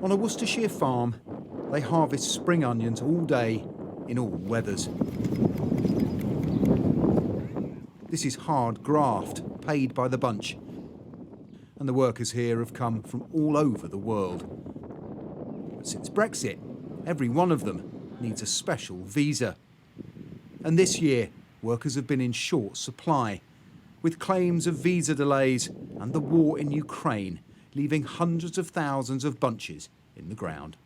On a Worcestershire farm, they harvest spring onions all day, in all weathers. This is hard graft, paid by the bunch. And the workers here have come from all over the world. But since Brexit, every one of them needs a special visa. And this year, workers have been in short supply, with claims of visa delays and the war in Ukraine leaving hundreds of thousands of bunches in the ground.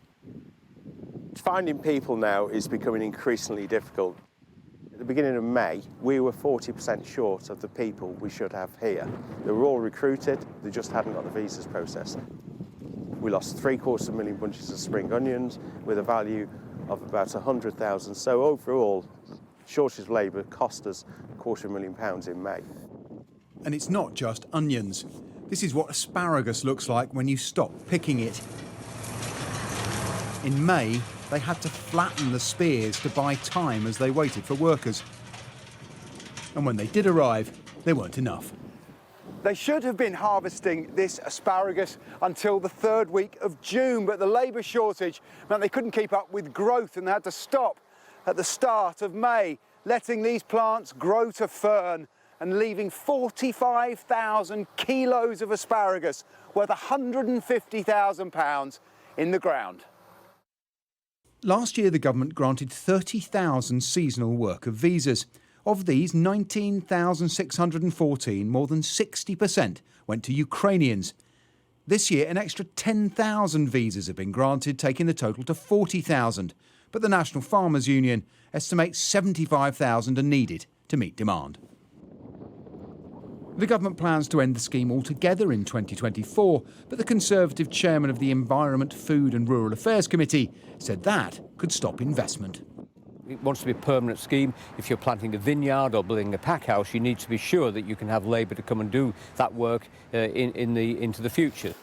Finding people now is becoming increasingly difficult. At the beginning of May, we were 40% short of the people we should have here. They were all recruited, they just hadn't got the visas processed. We lost £750,000 bunches of spring onions with a value of about 100,000. So overall, shortage of labour cost us £250,000 in May. And it's not just onions. This is what asparagus looks like when you stop picking it. In May, they had to flatten the spears to buy time as they waited for workers. And when they did arrive, they weren't enough. They should have been harvesting this asparagus until the third week of June, but the labour shortage meant they couldn't keep up with growth and they had to stop at the start of May, letting these plants grow to fern and leaving 45,000 kilos of asparagus worth £150,000 in the ground. Last year, the government granted 30,000 seasonal worker visas. Of these, 19,614, more than 60%, went to Ukrainians. This year, an extra 10,000 visas have been granted, taking the total to 40,000. But the National Farmers Union estimates 75,000 are needed to meet demand. The government plans to end the scheme altogether in 2024, but the Conservative chairman of the Environment, Food and Rural Affairs Committee said that could stop investment. It wants to be a permanent scheme. If you're planting a vineyard or building a pack house, you need to be sure that you can have labour to come and do that work into the future.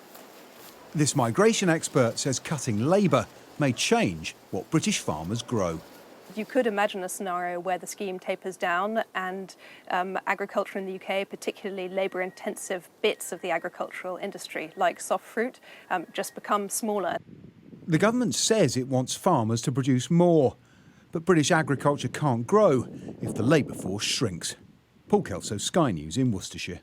This migration expert says cutting labour may change what British farmers grow. You could imagine a scenario where the scheme tapers down and agriculture in the UK, particularly labour-intensive bits of the agricultural industry, like soft fruit, just become smaller. The government says it wants farmers to produce more, but British agriculture can't grow if the labour force shrinks. Paul Kelso, Sky News in Worcestershire.